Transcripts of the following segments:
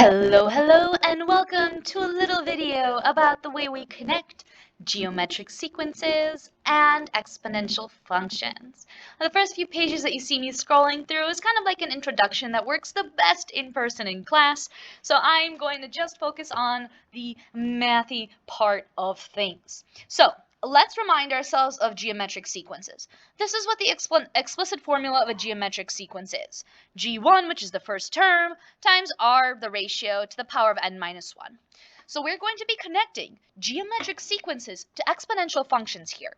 Hello, and welcome to a little video about the way we connect geometric sequences and exponential functions. The first few pages that you see me scrolling through is kind of like an introduction that works the best in person in class, so I'm going to just focus on the mathy part of things. So, let's remind ourselves of geometric sequences. This is what the explicit formula of a geometric sequence is. G1, which is the first term, times r, the ratio, to the power of n minus 1. So we're going to be connecting geometric sequences to exponential functions here.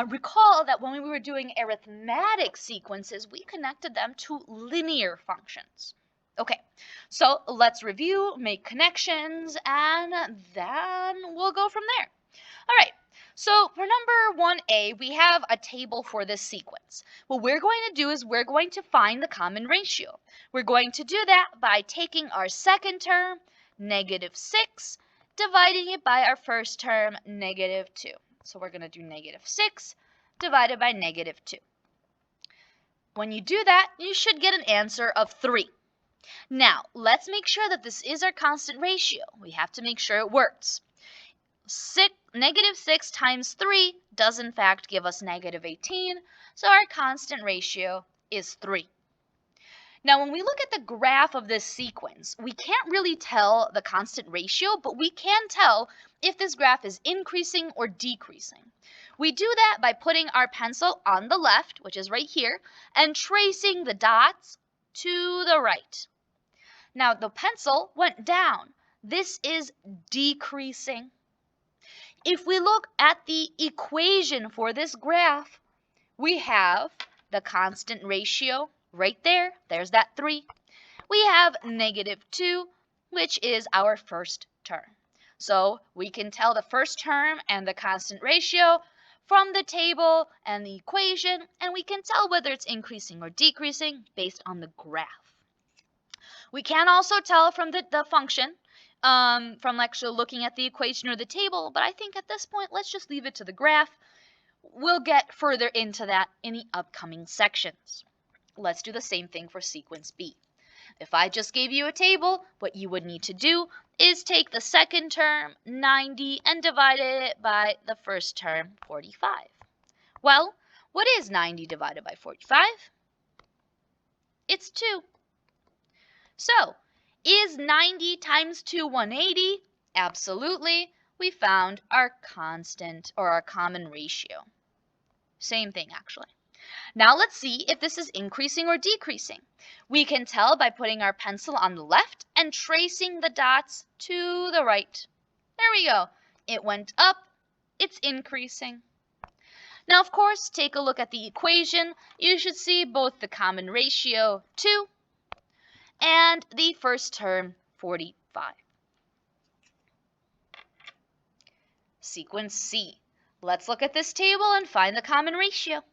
Recall that when we were doing arithmetic sequences, we connected them to linear functions. Okay, so let's review, make connections, and then we'll go from there. All right. So for number 1a, we have a table for this sequence. What we're going to do is we're going to find the common ratio. We're going to do that by taking our second term, -6, dividing it by our first term, -2. So we're going to do -6 divided by -2. When you do that, you should get an answer of 3. Now, let's make sure that this is our constant ratio. We have to make sure it works. -6 times 3 does in fact give us -18, so our constant ratio is 3. Now when we look at the graph of this sequence, we can't really tell the constant ratio, but we can tell if this graph is increasing or decreasing. We do that by putting our pencil on the left, which is right here, and tracing the dots to the right. Now the pencil went down. This is decreasing. If we look at the equation for this graph, we have the constant ratio right there. There's that 3. We have -2, which is our first term. So we can tell the first term and the constant ratio from the table and the equation, and we can tell whether it's increasing or decreasing based on the graph. We can also tell from the function, from actually looking at the equation or the table, but I think at this point, let's just leave it to the graph. We'll get further into that in the upcoming sections. Let's do the same thing for sequence B. If I just gave you a table, what you would need to do is take the second term, 90, and divide it by the first term, 45. Well, what is 90 divided by 45? It's 2. So, is 90 times 2 180? Absolutely. We found our constant or our common ratio. Same thing actually. Now let's see if this is increasing or decreasing. We can tell by putting our pencil on the left and tracing the dots to the right. There we go. It went up. It's increasing. Now of course, take a look at the equation. You should see both the common ratio 2 and the first term, 45. Sequence C. Let's look at this table and find the common ratio.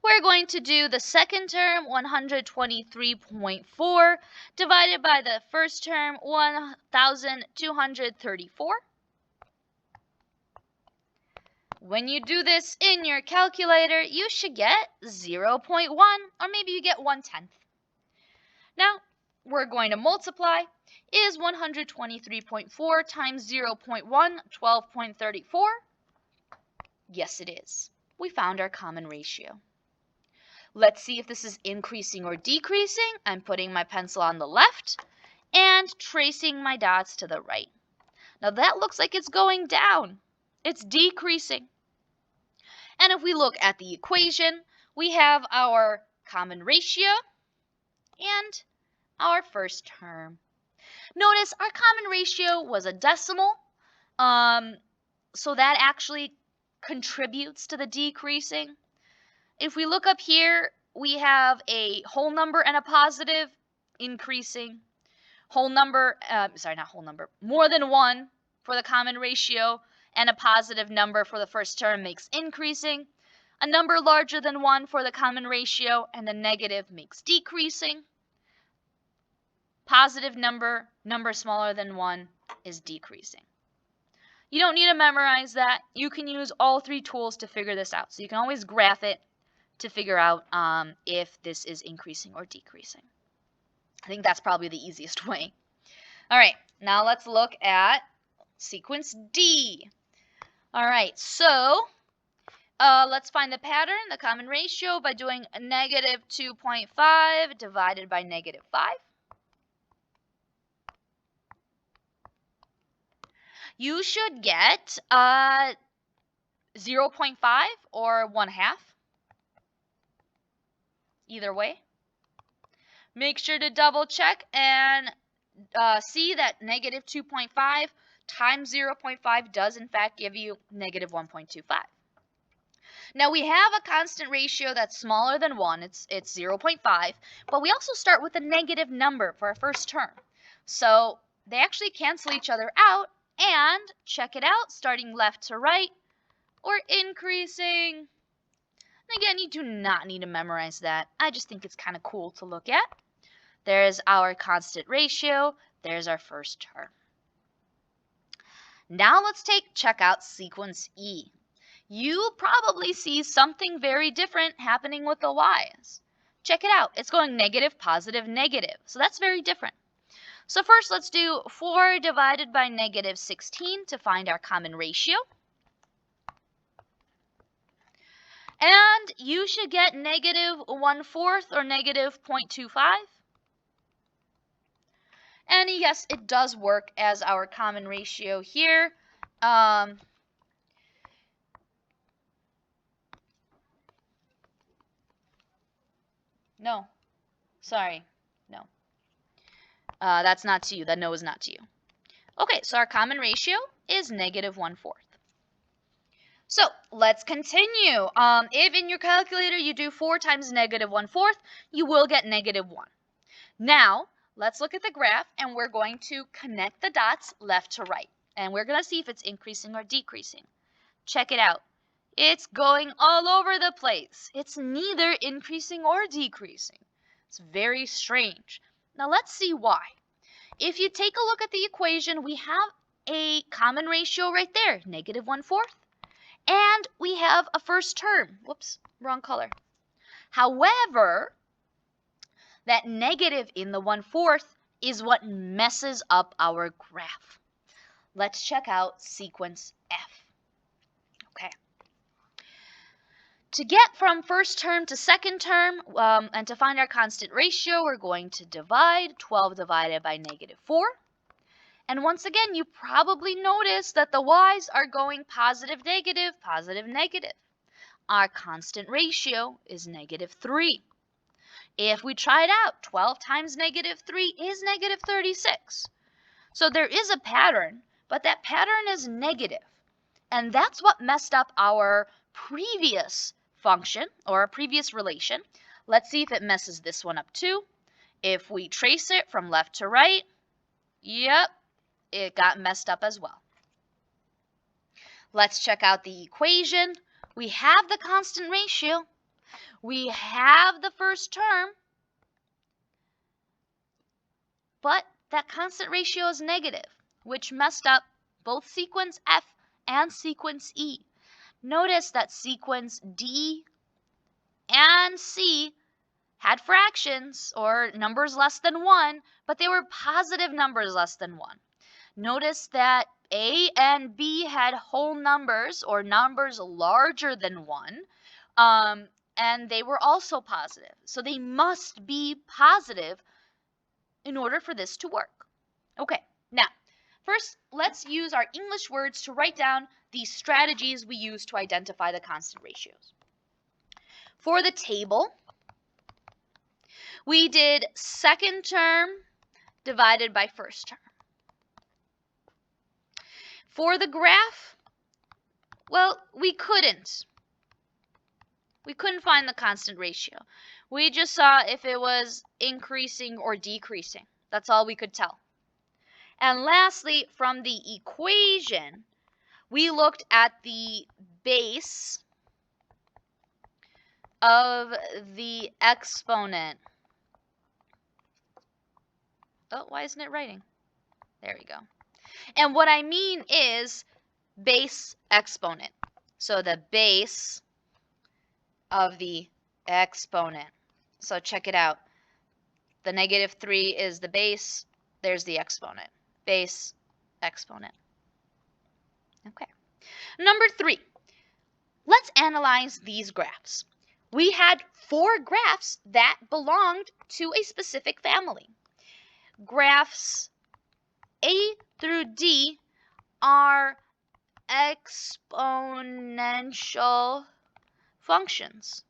We're going to do the second term, 123.4, divided by the first term, 1,234. When you do this in your calculator, you should get 0.1, or maybe you get 1/10. Now, we're going to multiply. Is 123.4 times 0.1 12.34? Yes, it is. We found our common ratio. Let's see if this is increasing or decreasing. I'm putting my pencil on the left and tracing my dots to the right. Now that looks like it's going down. It's decreasing. And if we look at the equation, we have our common ratio and our first term. Notice our common ratio was a decimal, so that actually contributes to the decreasing. If we look up here, we have a whole number and a positive, increasing. Whole number, not whole number, more than 1 for the common ratio, and a positive number for the first term makes increasing. A number larger than 1 for the common ratio, and the negative makes decreasing. Positive number smaller than 1 is decreasing. You don't need to memorize that. You can use all 3 tools to figure this out. So you can always graph it to figure out if this is increasing or decreasing. I think that's probably the easiest way. All right, now let's look at sequence D. All right, so let's find the pattern, the common ratio, by doing negative 2.5 divided by negative 5. You should get 0.5 or 1/2. Either way. Make sure to double check and see that negative 2.5 times 0.5 does in fact give you negative 1.25. Now we have a constant ratio that's smaller than 1, it's 0.5, but we also start with a negative number for our first term. So they actually cancel each other out, and check it out, starting left to right, or increasing. Again, you do not need to memorize that. I just think it's kind of cool to look at. There's our constant ratio. There's our first term. Now let's check out sequence E. You probably see something very different happening with the y's. Check it out. It's going negative, positive, negative. So that's very different. So first, let's do 4 divided by negative 16 to find our common ratio. And you should get negative 1/4 or negative 0.25. And yes, it does work as our common ratio here. No, sorry, no. That's not to you. That no is not to you. Okay, so our common ratio is negative 1/4. So let's continue. If in your calculator you do 4 times negative 1/4, you will get negative 1. Now, let's look at the graph, and we're going to connect the dots left to right. And we're going to see if it's increasing or decreasing. Check it out. It's going all over the place. It's neither increasing or decreasing. It's very strange. Now let's see why. If you take a look at the equation, we have a common ratio right there, negative 1/4. And we have a first term. Whoops, wrong color. However, that negative in the 1/4 is what messes up our graph. Let's check out sequence F. Okay. To get from first term to second term, and to find our constant ratio, we're going to divide 12 divided by negative 4. And once again, you probably noticed that the y's are going positive, negative, positive, negative. Our constant ratio is negative 3. If we try it out, 12 times negative 3 is negative 36. So there is a pattern, but that pattern is negative. And that's what messed up our previous function, or our previous relation. Let's see if it messes this one up too. If we trace it from left to right, yep, it got messed up as well. Let's check out the equation. We have the constant ratio. We have the first term. But that constant ratio is negative, which messed up both sequence F and sequence E. Notice that sequence D and C had fractions, or numbers less than 1, but they were positive numbers less than 1. Notice that A and B had whole numbers, or numbers larger than 1, and they were also positive. So they must be positive in order for this to work. Okay, now, first, let's use our English words to write down the strategies we use to identify the constant ratios. For the table, we did second term divided by first term. For the graph, well, we couldn't. We couldn't find the constant ratio. We just saw if it was increasing or decreasing. That's all we could tell. And lastly, from the equation, we looked at the base of the exponent. Oh, why isn't it writing? There we go. And what I mean is base exponent. So the base of the exponent. So check it out. The negative 3 is the base. There's the exponent. base exponent. Okay. Number 3, let's analyze these graphs. We had 4 graphs that belonged to a specific family. Graphs A through D are exponential functions.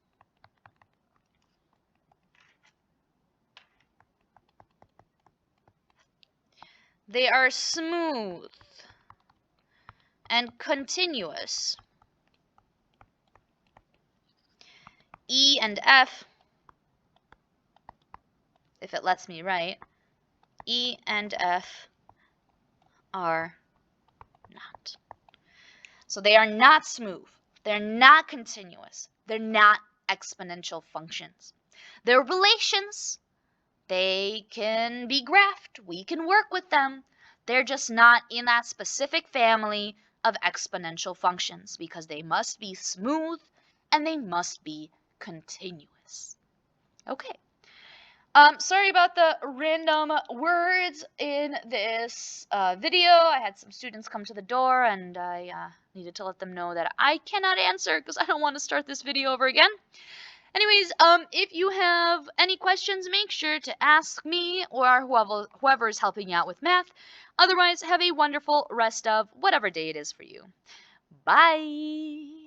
They are smooth and continuous. E and F, if it lets me write, E and F are not. So they are not smooth. They're not continuous. They're not exponential functions. They're relations. They can be graphed. We can work with them. They're just not in that specific family of exponential functions because they must be smooth and they must be continuous. Okay. Sorry about the random words in this video. I had some students come to the door and I needed to let them know that I cannot answer because I don't want to start this video over again. Anyways, if you have any questions, make sure to ask me or whoever is helping you out with math. Otherwise, have a wonderful rest of whatever day it is for you. Bye!